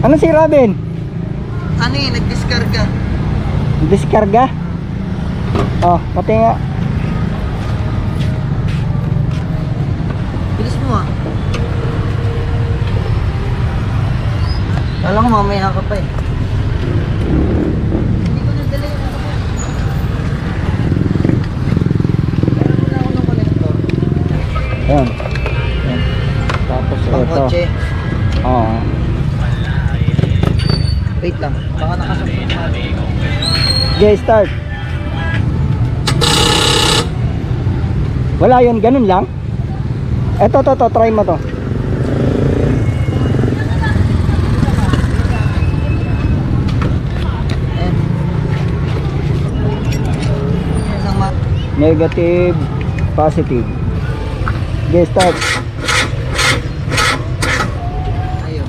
Ano si Robin? Ano yun, nagdiskarga. Diskarga? Oh, pati nga. Bilis mo ah. Kala ko mamaya ka pa eh. Hindi ko nadala yung ako. Meron mo na ako ng connector. Ayan. Ayan. Tapos Pang ito. kotse. Oo. Wait lang. Baka nakasabot na. Okay, start. Wala yun, ganun lang. Eto, try mo to. Negative, positive. Okay, start. Ayun.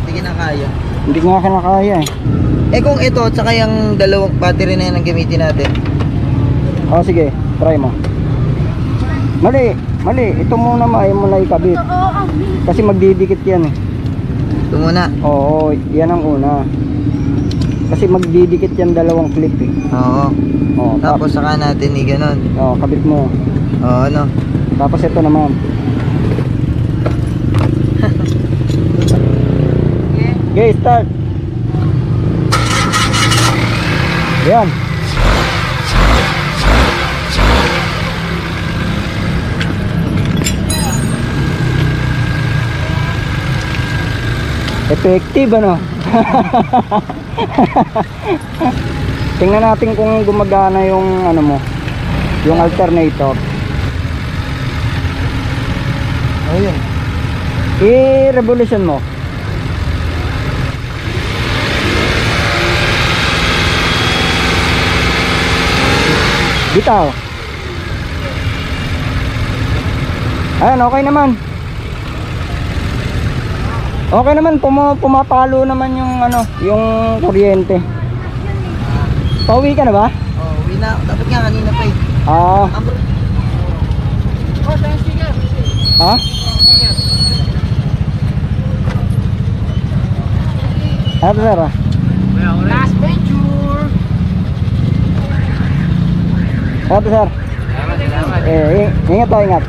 Hindi kinakaya. Hindi nga kinakaya eh. Eh kung ito, tsaka yung dalawang battery na yun ang gamitin natin. O sige, try mo. Mali. Ito muna ayaw mo na ikabit. Kasi magdidikit yan eh. Ito muna. Oo, yan ang una. Kasi magdidikit yan dalawang clip eh. Oo. Oo, Tapos saka natin i-ganon. Oo, kabit mo. Oo, ano? Tapos ito naman. Okay, start. Yan. Effective ano? Tingnan natin kung gumagana yung ano mo, yung alternator. Oh, yun. I-revolution mo. Bitaw. Ayan, okay naman. Okay naman, pumapalo naman yung ano, yung kuryente. Pauwi ka na ba? Oh, uwi na. Dapat nga kanina pa eh. Ah. Ha? Ano sir? Last venture. Ano sir? Salamat. Ingat.